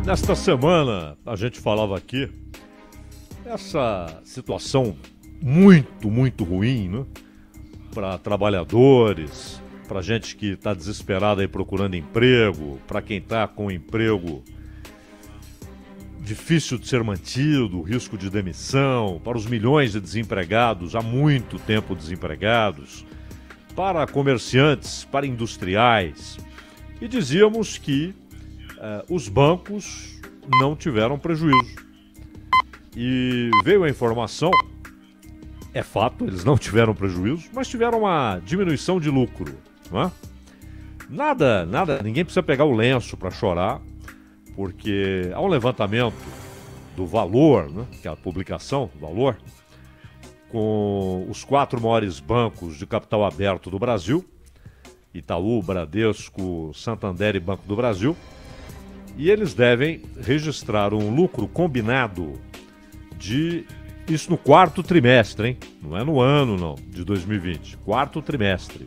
Nesta semana a gente falava aqui essa situação muito ruim, né? Para trabalhadores, para gente que está desesperada aí procurando emprego, para quem está com emprego difícil de ser mantido, risco de demissão, para os milhões de desempregados, há muito tempo desempregados, para comerciantes, para industriais. E dizíamos que os bancos não tiveram prejuízo. E veio a informação, é fato, eles não tiveram prejuízo, mas tiveram uma diminuição de lucro, não é? Nada, ninguém precisa pegar o lenço para chorar, porque há um levantamento do Valor, né, que é a publicação, Valor, com os 4 maiores bancos de capital aberto do Brasil, Itaú, Bradesco, Santander e Banco do Brasil, e eles devem registrar um lucro combinado isso no quarto trimestre, hein? Não é no ano, não, de 2020, quarto trimestre,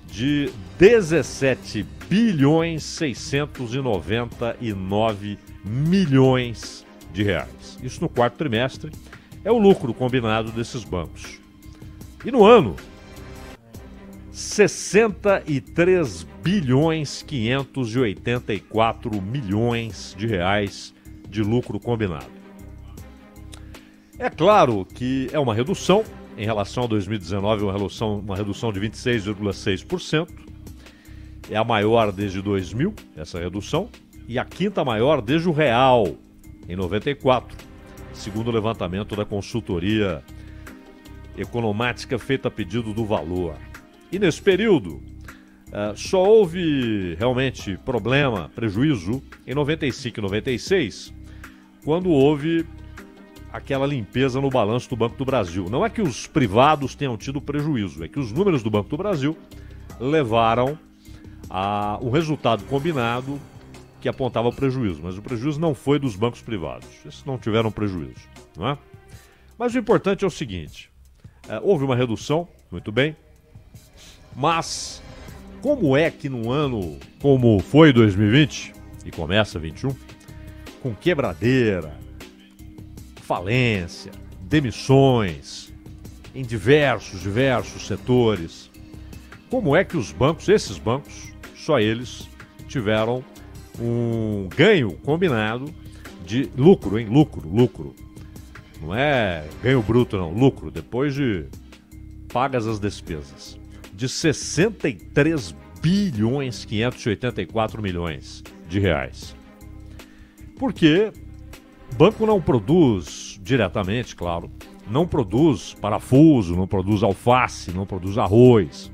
de 17 bilhões 699 milhões de reais. Isso no quarto trimestre é o lucro combinado desses bancos. E no ano, 63 bilhões 584 milhões de reais de lucro combinado. É claro que é uma redução em relação a 2019, uma redução de 26,6%. É a maior desde 2000, essa redução, e a quinta maior desde o real, em 94, segundo o levantamento da consultoria economática feita a pedido do Valor. E nesse período, só houve realmente prejuízo em 95 e 96, quando houve aquela limpeza no balanço do Banco do Brasil. Não é que os privados tenham tido prejuízo, é que os números do Banco do Brasil levaram a um resultado combinado que apontava prejuízo, mas o prejuízo não foi dos bancos privados. Esses não tiveram prejuízo, não é? Mas o importante é o seguinte, houve uma redução, muito bem, mas como é que num ano como foi 2020, e começa 21, com quebradeira, falência, demissões em diversos setores, como é que os bancos, esses bancos, só eles tiveram um ganho combinado de lucro, hein? Lucro. Não é ganho bruto, não, lucro, depois de pagas as despesas, de 63 bilhões 584 milhões de reais. Porque banco não produz diretamente, claro, não produz parafuso, não produz alface, não produz arroz,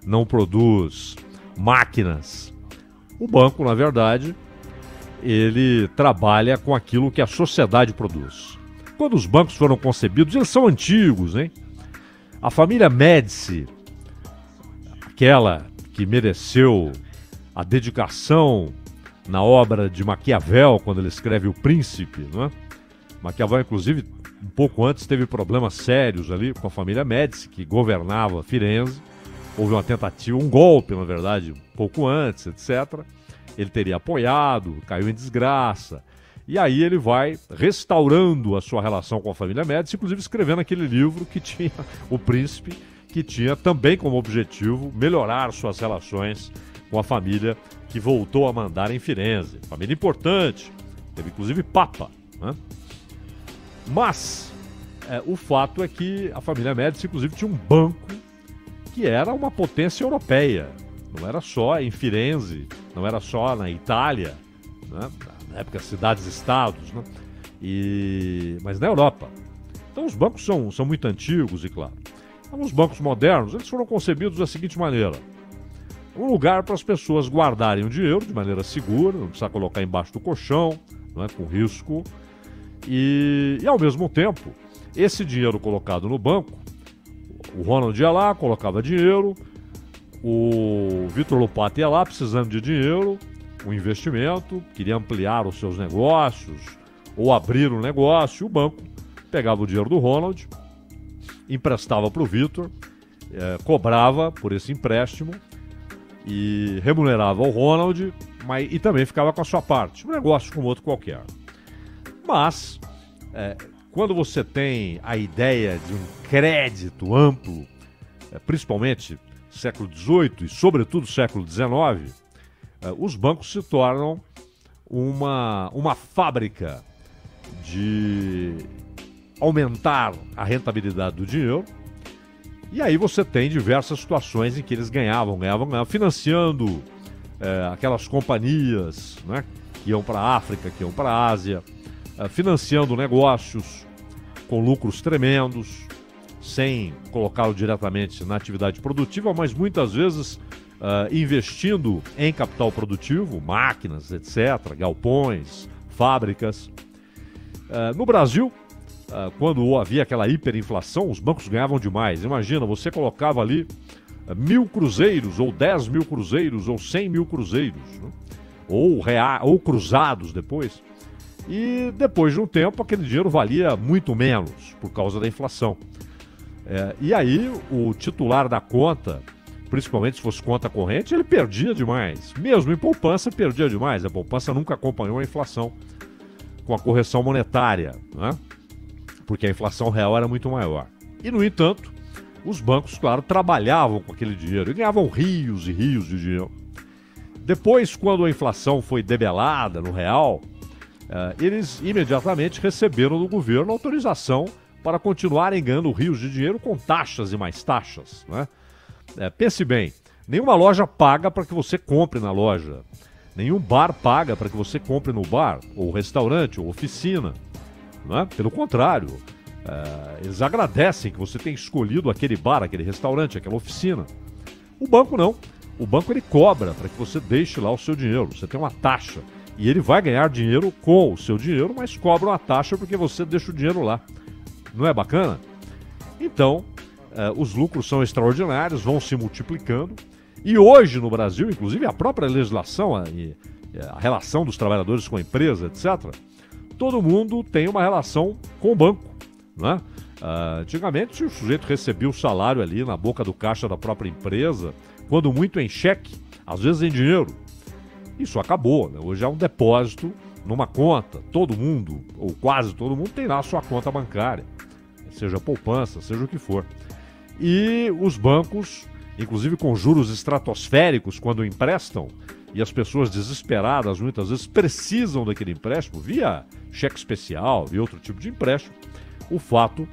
não produz máquinas. O banco, na verdade, ele trabalha com aquilo que a sociedade produz. Quando os bancos foram concebidos, eles são antigos, hein? A família Médici, aquela que mereceu a dedicação na obra de Maquiavel, quando ele escreve O Príncipe, não é? Maquiavel, inclusive, um pouco antes teve problemas sérios ali com a família Médici, que governava Firenze. Houve uma tentativa, um golpe, na verdade, um pouco antes, etc. Ele teria apoiado, caiu em desgraça. E aí ele vai restaurando a sua relação com a família Médici, inclusive escrevendo aquele livro que tinha O Príncipe, que tinha também como objetivo melhorar suas relações com a família que voltou a mandar em Firenze. Família importante, teve inclusive Papa, né? Mas o fato é que a família Médici, inclusive, tinha um banco que era uma potência europeia. Não era só em Firenze, não era só na Itália, né? Na época cidades-estados, né? Mas na Europa. Então os bancos são muito antigos, e claro. Então, os bancos modernos, eles foram concebidos da seguinte maneira: um lugar para as pessoas guardarem o dinheiro de maneira segura, não precisa colocar embaixo do colchão, não é, com risco. E ao mesmo tempo, esse dinheiro colocado no banco, o Ronald ia lá, colocava dinheiro, o Vitor Lopato ia lá precisando de dinheiro, um investimento, queria ampliar os seus negócios ou abrir um negócio, e o banco pegava o dinheiro do Ronald, emprestava para o Vitor, cobrava por esse empréstimo e remunerava o Ronald e também ficava com a sua parte, um negócio como outro qualquer. Mas, quando você tem a ideia de um crédito amplo, principalmente século XVIII e sobretudo século XIX, os bancos se tornam uma fábrica de aumentar a rentabilidade do dinheiro. E aí você tem diversas situações em que eles ganhavam, financiando aquelas companhias, né, que iam para a África, que iam para a Ásia, financiando negócios com lucros tremendos, sem colocá-lo diretamente na atividade produtiva, mas muitas vezes investindo em capital produtivo, máquinas, etc., galpões, fábricas. No Brasil, quando havia aquela hiperinflação, os bancos ganhavam demais. Imagina, você colocava ali 1.000 cruzeiros, ou 10.000 cruzeiros, ou 100.000 cruzeiros, né? ou cruzados depois. E depois de um tempo, aquele dinheiro valia muito menos por causa da inflação. E aí, o titular da conta, principalmente se fosse conta corrente, ele perdia demais. Mesmo em poupança, perdia demais. A poupança nunca acompanhou a inflação com a correção monetária, né? Porque a inflação real era muito maior. E, no entanto, os bancos, claro, trabalhavam com aquele dinheiro e ganhavam rios e rios de dinheiro. Depois, quando a inflação foi debelada no real, eles imediatamente receberam do governo autorização para continuarem ganhando rios de dinheiro com taxas e mais taxas, né? Pense bem, nenhuma loja paga para que você compre na loja. Nenhum bar paga para que você compre no bar, ou restaurante, ou oficina. Não é? Pelo contrário, eles agradecem que você tenha escolhido aquele bar, aquele restaurante, aquela oficina. O banco não. O banco ele cobra para que você deixe lá o seu dinheiro. Você tem uma taxa. E ele vai ganhar dinheiro com o seu dinheiro, mas cobra uma taxa porque você deixa o dinheiro lá. Não é bacana? Então, os lucros são extraordinários, vão se multiplicando. E hoje no Brasil, inclusive a própria legislação, a relação dos trabalhadores com a empresa, etc., todo mundo tem uma relação com o banco, né? Antigamente o sujeito recebia o salário ali na boca do caixa da própria empresa, quando muito em cheque, às vezes em dinheiro. Isso acabou, né? Hoje é um depósito numa conta. Todo mundo, ou quase todo mundo, tem lá a sua conta bancária, seja poupança, seja o que for. E os bancos, inclusive com juros estratosféricos quando emprestam, e as pessoas desesperadas muitas vezes precisam daquele empréstimo via cheque especial e outro tipo de empréstimo. O fato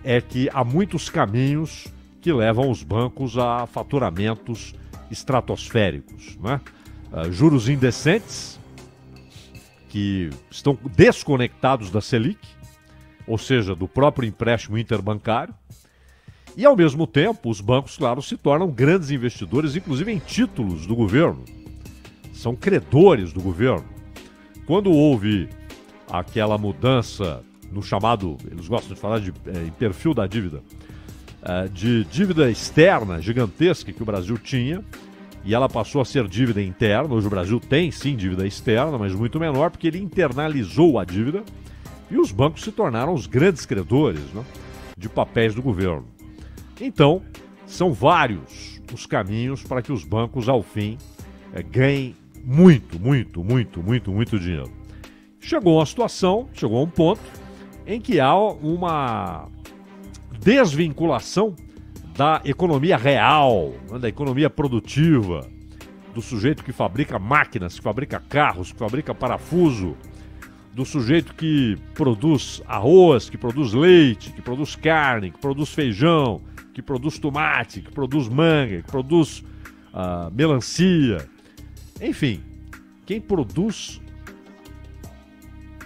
é que há muitos caminhos que levam os bancos a faturamentos estratosféricos, né? Juros indecentes, que estão desconectados da Selic, ou seja, do próprio empréstimo interbancário. E, ao mesmo tempo, os bancos, claro, se tornam grandes investidores, inclusive em títulos do governo. São credores do governo. Quando houve aquela mudança no chamado, eles gostam de falar em perfil da dívida, de dívida externa gigantesca que o Brasil tinha, e ela passou a ser dívida interna. Hoje o Brasil tem sim dívida externa, mas muito menor, porque ele internalizou a dívida, e os bancos se tornaram os grandes credores, né, de papéis do governo. Então, são vários os caminhos para que os bancos, ao fim, ganhem muito dinheiro. Chegou a um ponto em que há uma desvinculação da economia real, né, da economia produtiva, do sujeito que fabrica máquinas, que fabrica carros, que fabrica parafuso, do sujeito que produz arroz, que produz leite, que produz carne, que produz feijão, que produz tomate, que produz manga, que produz melancia. Enfim, quem produz,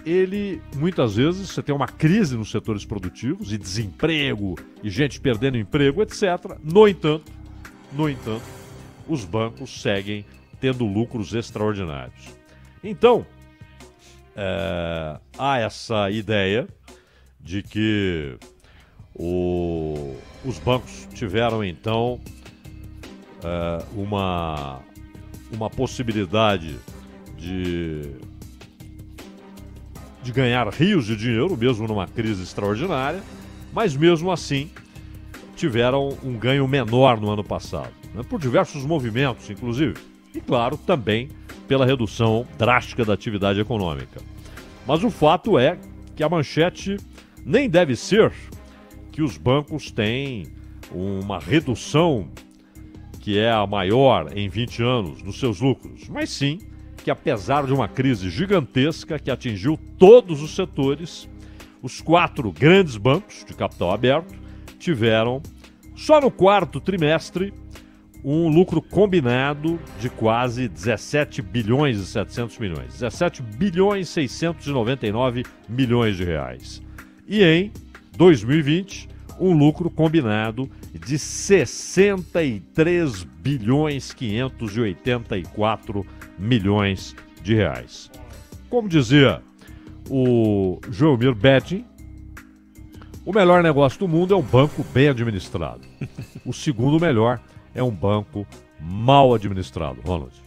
ele, muitas vezes, você tem uma crise nos setores produtivos, e desemprego, e gente perdendo emprego, etc. No entanto, os bancos seguem tendo lucros extraordinários. Então, há essa ideia de que os bancos tiveram, então, uma possibilidade de ganhar rios de dinheiro, mesmo numa crise extraordinária, mas mesmo assim tiveram um ganho menor no ano passado, né, por diversos movimentos, inclusive. E, claro, também pela redução drástica da atividade econômica. Mas o fato é que a manchete nem deve ser que os bancos têm uma redução que é a maior em 20 anos nos seus lucros, mas sim que, apesar de uma crise gigantesca que atingiu todos os setores, os 4 grandes bancos de capital aberto tiveram, só no quarto trimestre, um lucro combinado de quase 17 bilhões e 700 milhões. 17 bilhões e 699 milhões de reais. E em 2020, um lucro combinado de 63 bilhões 584 milhões de reais. Como dizia o Joelmir Betting, o melhor negócio do mundo é um banco bem administrado. O segundo melhor é um banco mal administrado. Ronald.